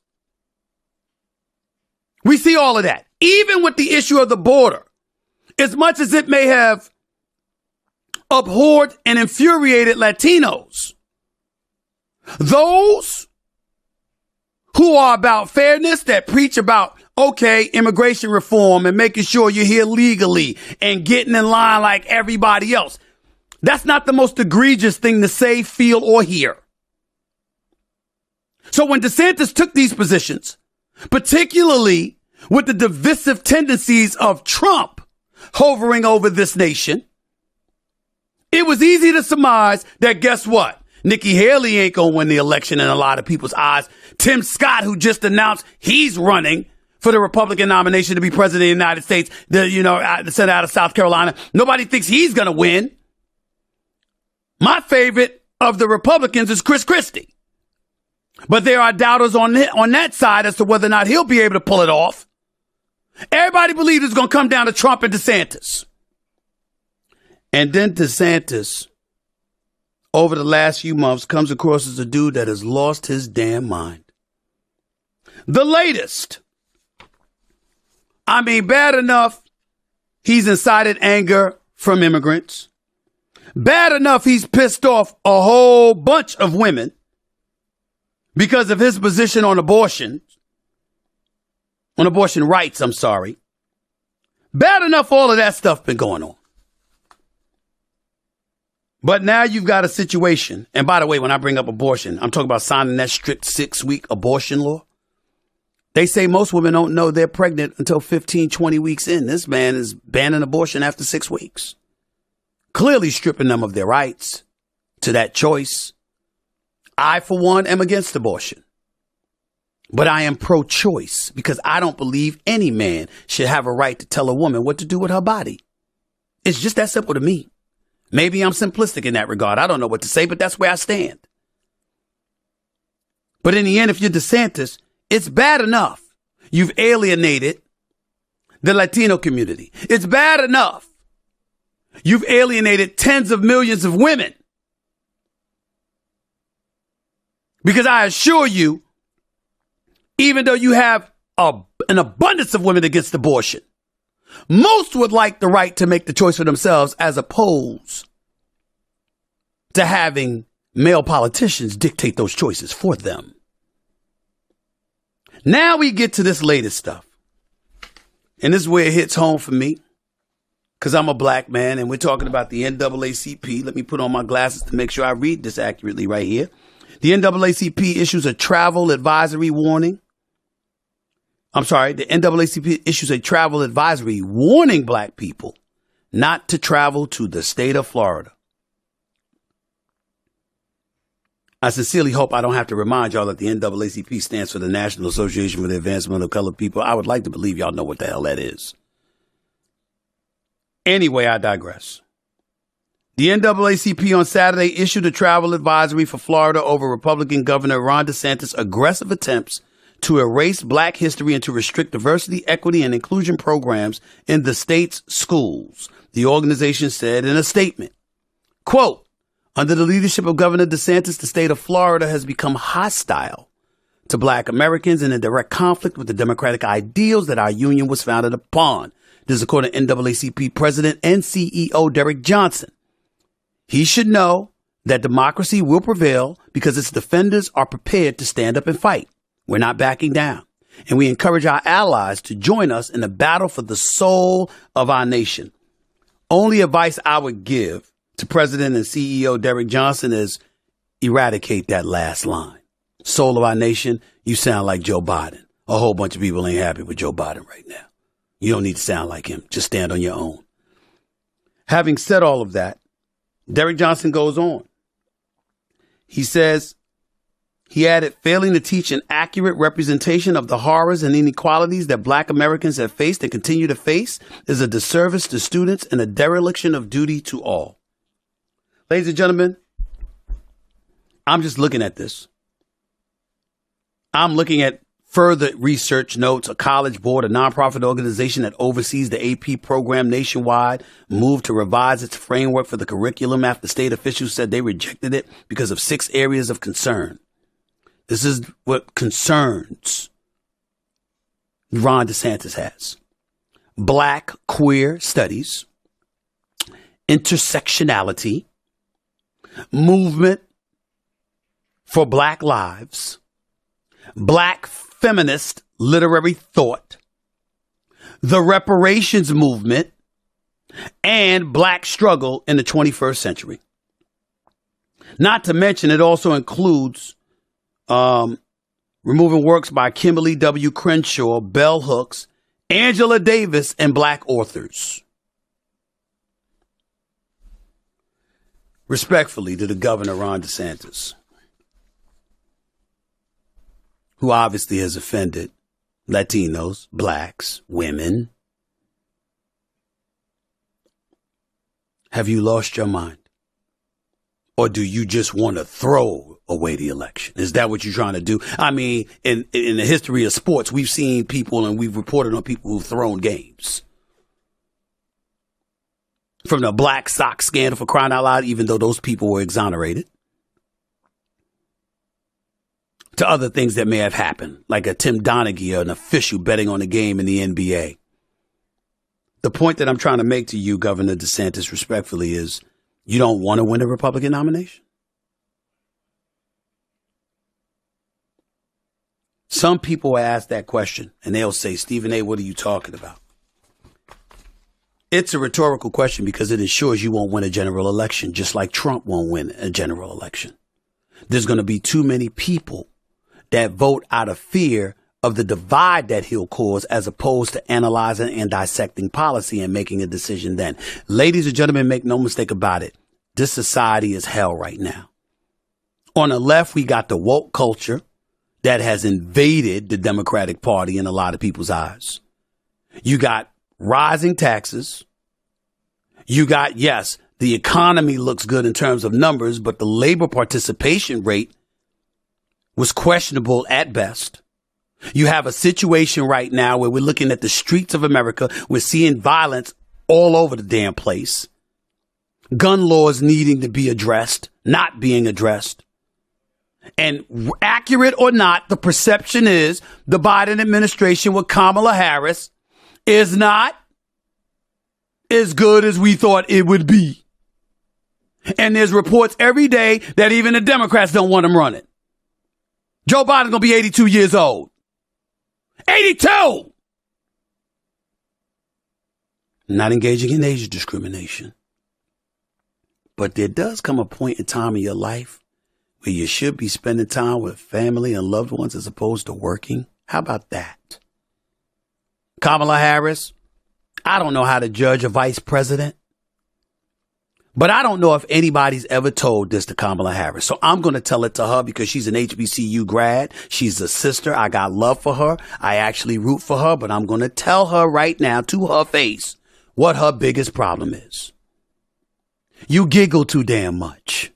We see all of that. Even with the issue of the border, as much as it may have abhorred and infuriated Latinos, those who are about fairness, that preach about, okay, immigration reform and making sure you're here legally and getting in line like everybody else. That's not the most egregious thing to say, feel, or hear. So when DeSantis took these positions, particularly with the divisive tendencies of Trump hovering over this nation, it was easy to surmise that guess what? Nikki Haley ain't going to win the election in a lot of people's eyes. Tim Scott, who just announced he's running for the Republican nomination to be president of the United States, the senator out of South Carolina, nobody thinks he's going to win. My favorite of the Republicans is Chris Christie. But there are doubters on that side as to whether or not he'll be able to pull it off. Everybody believes it's going to come down to Trump and DeSantis. And then DeSantis, over the last few months, comes across as a dude that has lost his damn mind. The latest. I mean, bad enough he's incited anger from immigrants. Bad enough he's pissed off a whole bunch of women because of his position on abortion rights, I'm sorry. Bad enough all of that stuff been going on. But now you've got a situation. And by the way, when I bring up abortion, I'm talking about signing that strict 6-week abortion law. They say most women don't know they're pregnant until 15, 20 weeks in. This man is banning abortion after 6 weeks. Clearly stripping them of their rights to that choice. I, for one, am against abortion. But I am pro-choice because I don't believe any man should have a right to tell a woman what to do with her body. It's just that simple to me. Maybe I'm simplistic in that regard. I don't know what to say, but that's where I stand. But in the end, if you're DeSantis, it's bad enough you've alienated the Latino community. It's bad enough you've alienated tens of millions of women. Because I assure you, even though you have an abundance of women against abortion, most would like the right to make the choice for themselves as opposed to having male politicians dictate those choices for them. Now we get to this latest stuff. And this is where it hits home for me because I'm a black man and we're talking about the NAACP. Let me put on my glasses to make sure I read this accurately right here. The NAACP issues a travel advisory warning. The NAACP issues a travel advisory warning black people not to travel to the state of Florida. I sincerely hope I don't have to remind y'all that the NAACP stands for the National Association for the Advancement of Colored People. I would like to believe y'all know what the hell that is. Anyway, I digress. The NAACP on Saturday issued a travel advisory for Florida over Republican Governor Ron DeSantis' aggressive attempts to erase black history and to restrict diversity, equity, and inclusion programs in the state's schools, the organization said in a statement. Quote, under the leadership of Governor DeSantis, the state of Florida has become hostile to black Americans and in direct conflict with the democratic ideals that our union was founded upon. This is according to NAACP President and CEO Derek Johnson. He should know that democracy will prevail because its defenders are prepared to stand up and fight. We're not backing down. And we encourage our allies to join us in the battle for the soul of our nation. Only advice I would give to President and CEO Derek Johnson is eradicate that last line. Soul of our nation, you sound like Joe Biden. A whole bunch of people ain't happy with Joe Biden right now. You don't need to sound like him. Just stand on your own. Having said all of that, Derek Johnson goes on. He says, he added, failing to teach an accurate representation of the horrors and inequalities that black Americans have faced and continue to face is a disservice to students and a dereliction of duty to all. Ladies and gentlemen, I'm just looking at this. I'm looking at further research notes. A college board, a nonprofit organization that oversees the AP program nationwide, moved to revise its framework for the curriculum after state officials said they rejected it because of 6 areas of concern. This is what concerns Ron DeSantis has. Black queer studies, intersectionality, movement for black lives, black feminist literary thought, the reparations movement, and black struggle in the 21st century. Not to mention, it also includes removing works by Kimberly W. Crenshaw, Bell Hooks, Angela Davis, and black authors. Respectfully to the governor, Ron DeSantis, who obviously has offended Latinos, blacks, women. Have you lost your mind? Or do you just want to throw away the election? Is that what you're trying to do? I mean, in the history of sports, we've seen people and we've reported on people who've thrown games. From the Black Sox scandal, for crying out loud, even though those people were exonerated, to other things that may have happened, like a Tim Donaghy, an official betting on a game in the NBA. The point that I'm trying to make to you, Governor DeSantis, respectfully, is you don't want to win a Republican nomination? Some people ask that question and they'll say, Stephen A., what are you talking about? It's a rhetorical question because it ensures you won't win a general election, just like Trump won't win a general election. There's going to be too many people that vote out of fear of the divide that he'll cause, as opposed to analyzing and dissecting policy and making a decision then. Ladies and gentlemen, make no mistake about it. This society is hell right now. On the left, we got the woke culture that has invaded the Democratic Party in a lot of people's eyes. You got rising taxes. You got, yes, the economy looks good in terms of numbers, but the labor participation rate was questionable at best. You have a situation right now where we're looking at the streets of America. We're seeing violence all over the damn place. Gun laws needing to be addressed, not being addressed. And accurate or not, the perception is the Biden administration with Kamala Harris is not as good as we thought it would be. And there's reports every day that even the Democrats don't want him running. Joe Biden's going to be 82 years old. 82! Not engaging in age discrimination. But there does come a point in time in your life where you should be spending time with family and loved ones as opposed to working? How about that? Kamala Harris, I don't know how to judge a vice president, but I don't know if anybody's ever told this to Kamala Harris. So I'm going to tell it to her because she's an HBCU grad. She's a sister. I got love for her. I actually root for her, but I'm going to tell her right now to her face what her biggest problem is. You giggle too damn much.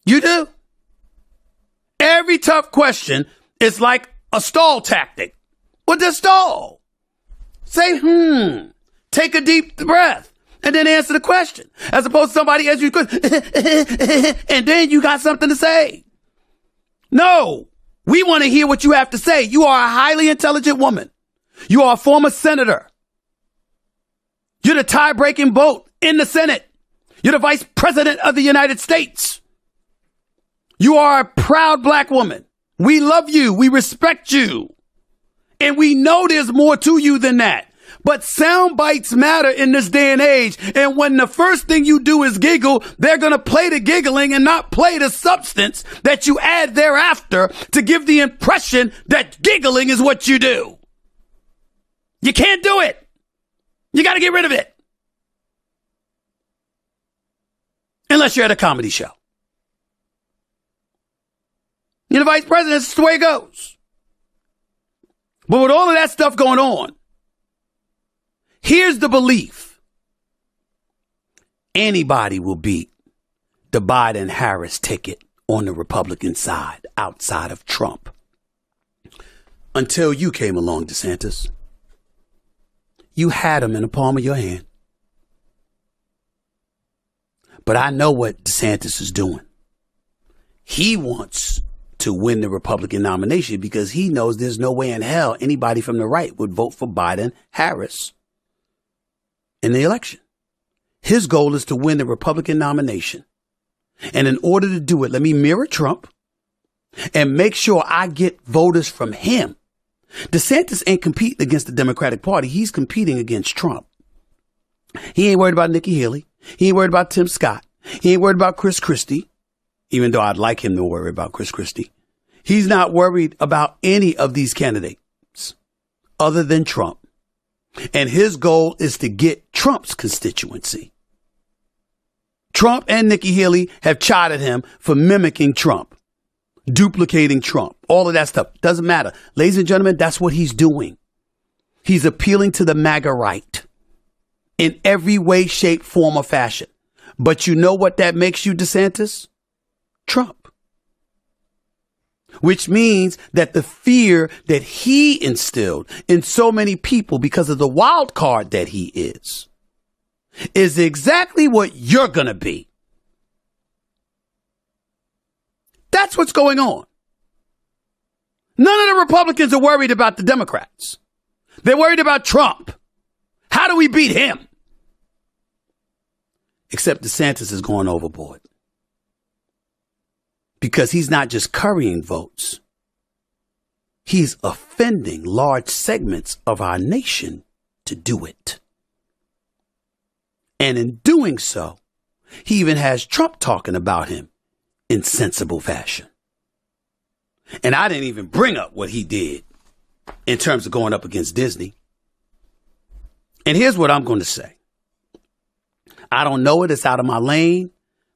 You do. Every tough question is like a stall tactic. What does stall? Say, take a deep breath, and then answer the question. As opposed to somebody asks you a question, and then you got something to say. No, we want to hear what you have to say. You are a highly intelligent woman. You are a former senator. You're the tie-breaking vote in the Senate. You're the vice president of the United States. You are a proud black woman. We love you. We respect you. And we know there's more to you than that. But sound bites matter in this day and age. And when the first thing you do is giggle, they're going to play the giggling and not play the substance that you add thereafter to give the impression that giggling is what you do. You can't do it. You got to get rid of it. Unless you're at a comedy show. You're the vice president. That's the way it goes. But with all of that stuff going on, here's the belief. Anybody will beat the Biden-Harris ticket on the Republican side outside of Trump. Until you came along, DeSantis. You had him in the palm of your hand. But I know what DeSantis is doing. He wants to win the Republican nomination because he knows there's no way in hell anybody from the right would vote for Biden-Harris in the election. His goal is to win the Republican nomination. And in order to do it, let me mirror Trump and make sure I get voters from him. DeSantis ain't competing against the Democratic Party. He's competing against Trump. He ain't worried about Nikki Haley. He ain't worried about Tim Scott. He ain't worried about Chris Christie, even though I'd like him to worry about Chris Christie. He's not worried about any of these candidates other than Trump. And his goal is to get Trump's constituency. Trump and Nikki Haley have chided him for mimicking Trump, duplicating Trump, all of that stuff. Doesn't matter. Ladies and gentlemen, that's what he's doing. He's appealing to the MAGA right in every way, shape, form, or fashion. But you know what that makes you, DeSantis? Trump. Which means that the fear that he instilled in so many people because of the wild card that he is exactly what you're going to be. That's what's going on. None of the Republicans are worried about the Democrats. They're worried about Trump. How do we beat him? Except DeSantis is going overboard. Because he's not just currying votes. He's offending large segments of our nation to do it. And in doing so, he even has Trump talking about him in sensible fashion. And I didn't even bring up what he did in terms of going up against Disney. And here's what I'm going to say. I don't know it. It's out of my lane.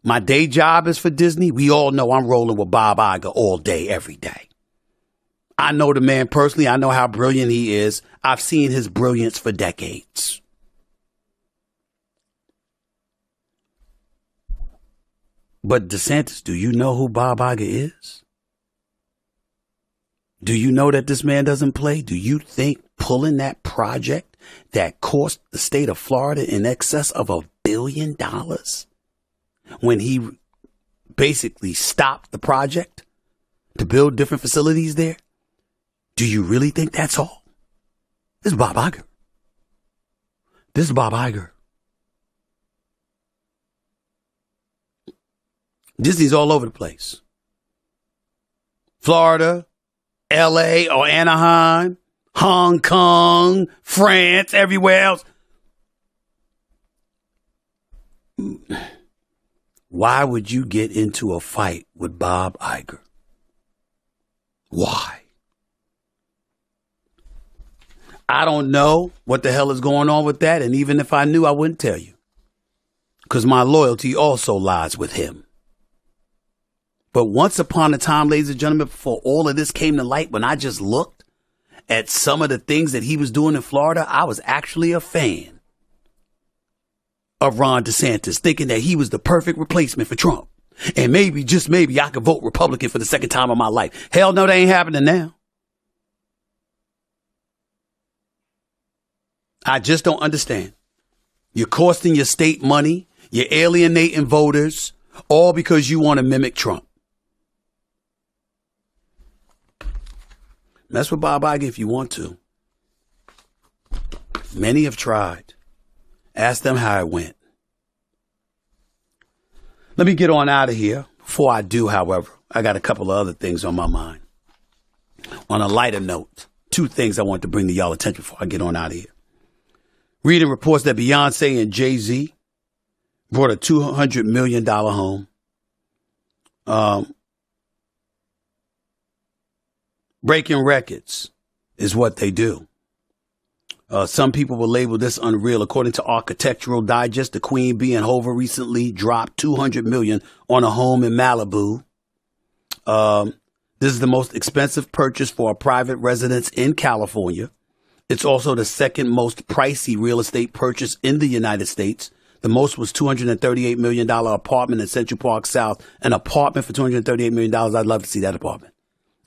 My day job is for Disney. We all know I'm rolling with Bob Iger all day, every day. I know the man personally. I know how brilliant he is. I've seen his brilliance for decades. But DeSantis, do you know who Bob Iger is? Do you know that this man doesn't play? Do you think pulling that project that cost the state of Florida in excess of $1 billion when he basically stopped the project to build different facilities there? Do you really think that's all? This is Bob Iger. This is Bob Iger. Disney's all over the place. Florida, LA or Anaheim, Hong Kong, France, everywhere else. Why would you get into a fight with Bob Iger? Why? I don't know what the hell is going on with that. And even if I knew, I wouldn't tell you. Because my loyalty also lies with him. But once upon a time, ladies and gentlemen, before all of this came to light, when I just looked at some of the things that he was doing in Florida, I was actually a fan of Ron DeSantis, thinking that he was the perfect replacement for Trump. And maybe, just maybe, I could vote Republican for the second time of my life. Hell no, that ain't happening now. I just don't understand. You're costing your state money. You're alienating voters, all because you want to mimic Trump. Mess with Bob Iger if you want to. Many have tried. Ask them how it went. Let me get on out of here. Before I do, however, I got a couple of other things on my mind. On a lighter note, two things I want to bring to y'all attention before I get on out of here. Reading reports that Beyonce and Jay-Z bought a $200 million home. Breaking records is what they do. Some people will label this unreal. According to Architectural Digest, the Queen Bee and Hova recently dropped $200 million on a home in Malibu. This is the most expensive purchase for a private residence in California. It's also the second most pricey real estate purchase in the United States. The most was $238 million apartment in Central Park South. An apartment for $238 million. I'd love to see that apartment.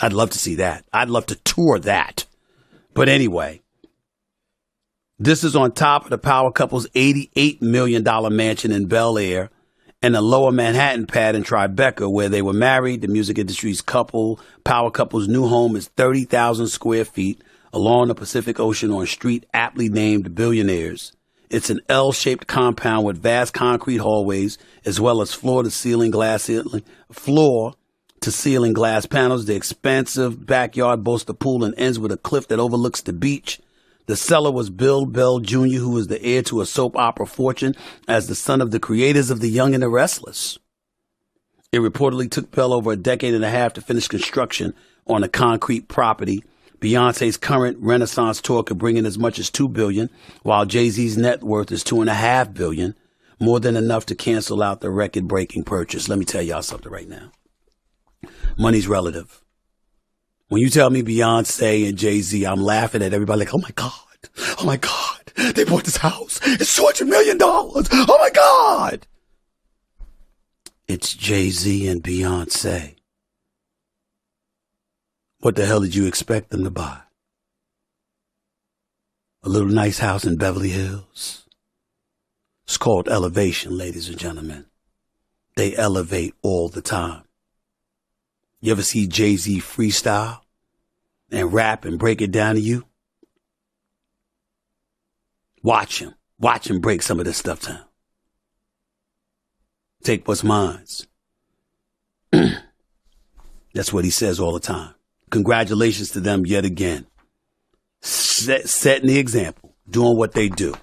I'd love to see that. I'd love to tour that. But anyway, this is on top of the power couple's $88 million mansion in Bel Air and the lower Manhattan pad in Tribeca where they were married. The music industry's power couple's new home is 30,000 square feet along the Pacific Ocean on a street aptly named Billionaires. It's an L-shaped compound with vast concrete hallways as well as floor-to-ceiling glass panels. The expansive backyard boasts a pool and ends with a cliff that overlooks the beach. The seller was Bill Bell Jr., who is the heir to a soap opera fortune as the son of the creators of The Young and the Restless. It reportedly took Bell over a decade and a half to finish construction on a concrete property. Beyonce's current Renaissance tour could bring in as much as $2 billion, while Jay-Z's net worth is $2.5 billion, more than enough to cancel out the record-breaking purchase. Let me tell y'all something right now. Money's relative. When you tell me Beyonce and Jay-Z, I'm laughing at everybody like, oh my God, they bought this house. It's $200 million. Oh my God. It's Jay-Z and Beyonce. What the hell did you expect them to buy? A little nice house in Beverly Hills. It's called elevation, ladies and gentlemen. They elevate all the time. You ever see Jay-Z freestyle and rap and break it down to you? Watch him. Watch him break some of this stuff down. Take what's mine. That's what he says all the time. Congratulations to them yet again. Setting the example, doing what they do.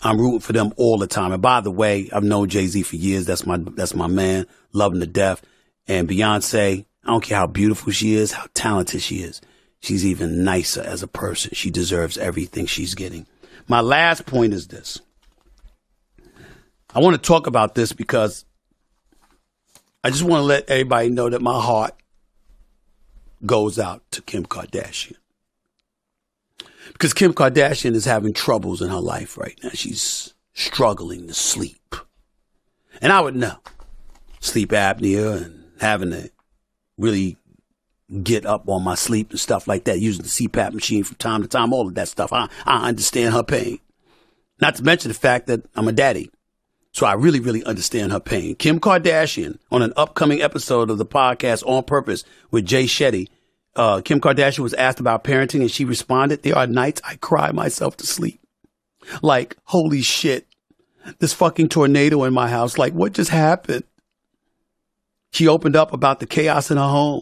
I'm rooting for them all the time. And by the way, I've known Jay-Z for years. That's my man. Love him to death. And Beyonce, I don't care how beautiful she is, how talented she is. She's even nicer as a person. She deserves everything she's getting. My last point is this. I want to talk about this because I just want to let everybody know that my heart goes out to Kim Kardashian. Because Kim Kardashian is having troubles in her life right now. She's struggling to sleep. And I would know. Sleep apnea and having to really get up on my sleep and stuff like that, using the CPAP machine from time to time, all of that stuff. I understand her pain. Not to mention the fact that I'm a daddy. So I really, really understand her pain. Kim Kardashian, on an upcoming episode of the podcast On Purpose with Jay Shetty, Kim Kardashian was asked about parenting and she responded, "There are nights I cry myself to sleep. Like, holy shit, this fucking tornado in my house. Like, what just happened?" She opened up about the chaos in her home,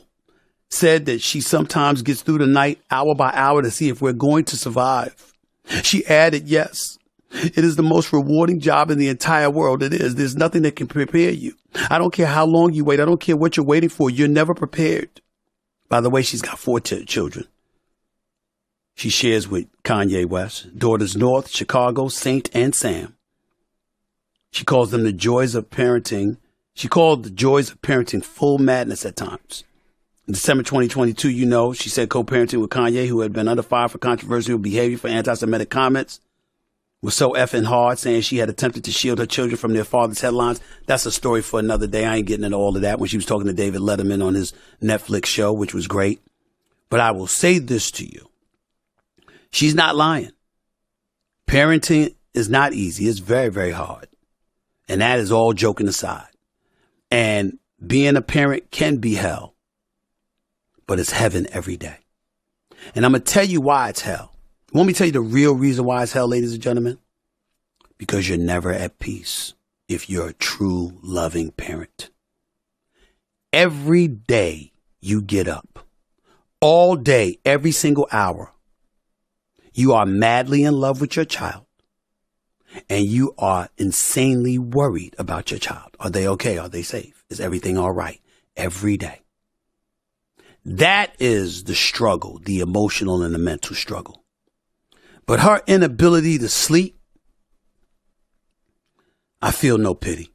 said that she sometimes gets through the night hour by hour to see if we're going to survive. She added, "Yes, It is the most rewarding job in the entire world. It is. There's nothing that can prepare you. I don't care how long you wait. I don't care what you're waiting for. You're never prepared. By the way, she's got 4 children. She shares with Kanye West, daughters North, Chicago, Saint, and Sam. She calls them the joys of parenting. She called the joys of parenting full madness at times. In December 2022, she said co-parenting with Kanye, who had been under fire for controversial behavior for anti-Semitic comments, was so effing hard, saying she had attempted to shield her children from their father's headlines. That's a story for another day. I ain't getting into all of that when she was talking to David Letterman on his Netflix show, which was great. But I will say this to you. She's not lying. Parenting is not easy. It's very, very hard. And that is all joking aside. And being a parent can be hell, but it's heaven every day. And I'm going to tell you why it's hell. Want me to tell you the real reason why it's hell, ladies and gentlemen? Because you're never at peace if you're a true loving parent. Every day you get up, all day, every single hour, you are madly in love with your child and you are insanely worried about your child. Are they okay? Are they safe? Is everything all right? Every day. That is the struggle, the emotional and the mental struggle. But her inability to sleep, I feel no pity.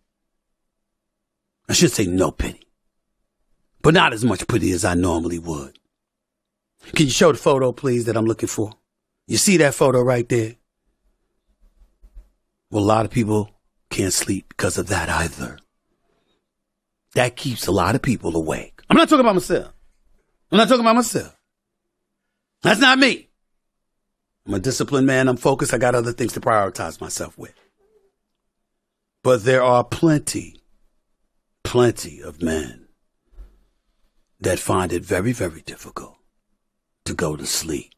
I should say no pity, but not as much pity as I normally would. Can you show the photo, please, that I'm looking for? You see that photo right there? Well, a lot of people can't sleep because of that either. That keeps a lot of people awake. I'm not talking about myself. That's not me. I'm a disciplined man. I'm focused. I got other things to prioritize myself with. But there are plenty of men that find it very, very difficult to go to sleep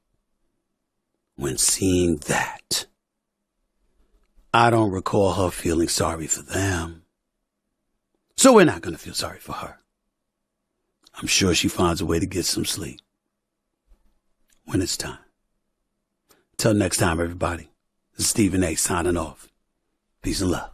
when seeing that. I don't recall her feeling sorry for them. So we're not going to feel sorry for her. I'm sure she finds a way to get some sleep when it's time. Till next time, everybody. This is Stephen A. signing off. Peace and love.